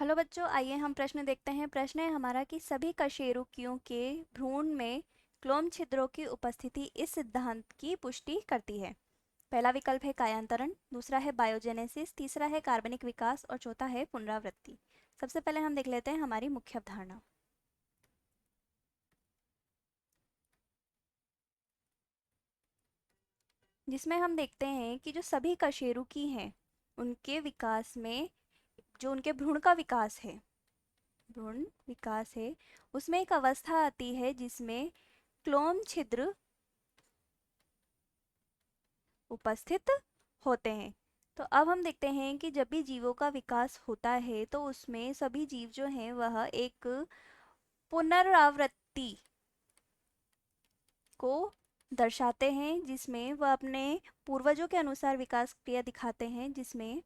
Hello बच्चों, आइए हम प्रश्न देखते हैं। प्रश्न है हमारा कि सभी कशेरुकियों के भ्रूण में क्लोम छिद्रों की उपस्थिति इस सिद्धांत की पुष्टि करती है। पहला विकल्प है कायांतरण, दूसरा है बायोजेनेसिस, तीसरा है कार्बनिक विकास और चौथा है पुनरावृत्ति। सबसे पहले हम देख लेते हैं हमारी मुख्य अवधारणा, जिसमें हम देखते हैं कि जो सभी कशेरुकी हैं उनके विकास में, जो उनके भ्रूण का विकास है, भ्रूण विकास है, उसमें एक अवस्था आती है जिसमें क्लोम छिद्र उपस्थित होते हैं। तो अब हम देखते हैं कि जब भी जीवों का विकास होता है तो उसमें सभी जीव जो हैं वह एक पुनरावृत्ति को दर्शाते हैं, जिसमें वह अपने पूर्वजों के अनुसार विकास क्रिया दिखाते हैं, जिसमें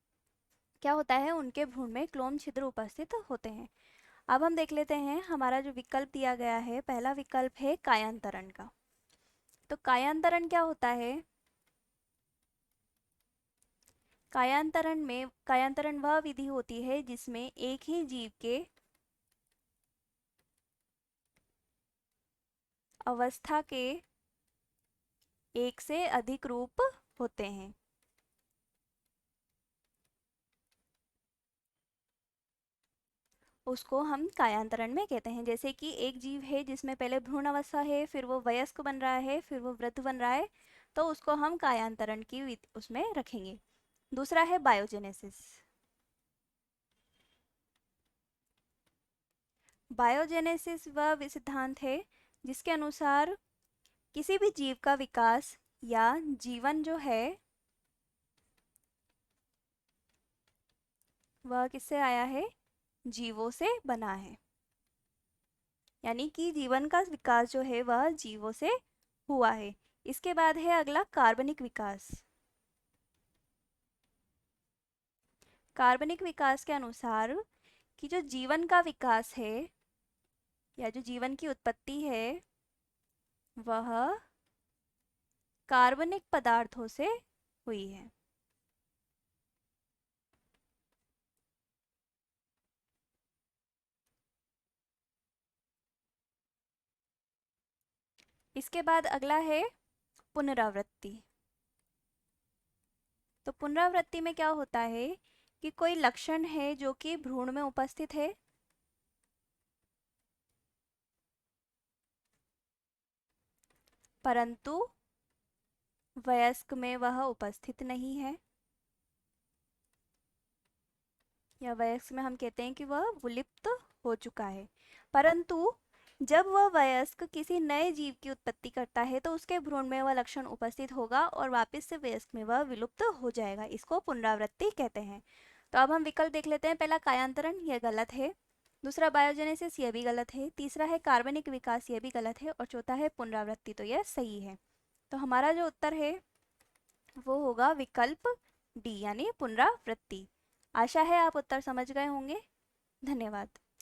क्या होता है, उनके भ्रूण में क्लोम छिद्र उपस्थित होते हैं। अब हम देख लेते हैं हमारा जो विकल्प दिया गया है, पहला विकल्प है कायांतरण का। तो कायांतरण क्या होता है? कायांतरण वह विधि होती है जिसमें एक ही जीव के अवस्था के एक से अधिक रूप होते हैं। उसको हम कायांतरण में कहते हैं। जैसे कि एक जीव है जिसमें पहले भ्रूण अवस्था है, फिर वो वयस्क बन रहा है, फिर वो वृद्ध बन रहा है, तो उसको हम कायांतरण की उसमें रखेंगे। दूसरा है बायोजेनेसिस। बायोजेनेसिस वह सिद्धांत है जिसके अनुसार किसी भी जीव का विकास या जीवन जो है वह किससे आया है? जीवों से बना है। यानी कि जीवन का विकास जो है वह जीवों से हुआ है। इसके बाद है अगला कार्बनिक विकास। कार्बनिक विकास के अनुसार कि जो जीवन का विकास है या जो जीवन की उत्पत्ति है वह कार्बनिक पदार्थों से हुई है। इसके बाद अगला है पुनरावृत्ति। तो पुनरावृत्ति में क्या होता है कि कोई लक्षण है जो कि भ्रूण में उपस्थित है, परंतु वयस्क में वह उपस्थित नहीं है, या वयस्क में हम कहते हैं कि वह विलुप्त हो चुका है। परंतु जब वह वयस्क किसी नए जीव की उत्पत्ति करता है तो उसके भ्रूण में वह लक्षण उपस्थित होगा और वापस से वयस्क में वह विलुप्त हो जाएगा। इसको पुनरावृत्ति कहते हैं। तो अब हम विकल्प देख लेते हैं। पहला कायांतरण, यह गलत है। दूसरा बायोजेनेसिस, यह भी गलत है। तीसरा है कार्बनिक विकास, यह भी गलत है। और चौथा है पुनरावृत्ति, तो यह सही है। तो हमारा जो उत्तर है वो होगा विकल्प डी, यानी पुनरावृत्ति। आशा है आप उत्तर समझ गए होंगे। धन्यवाद।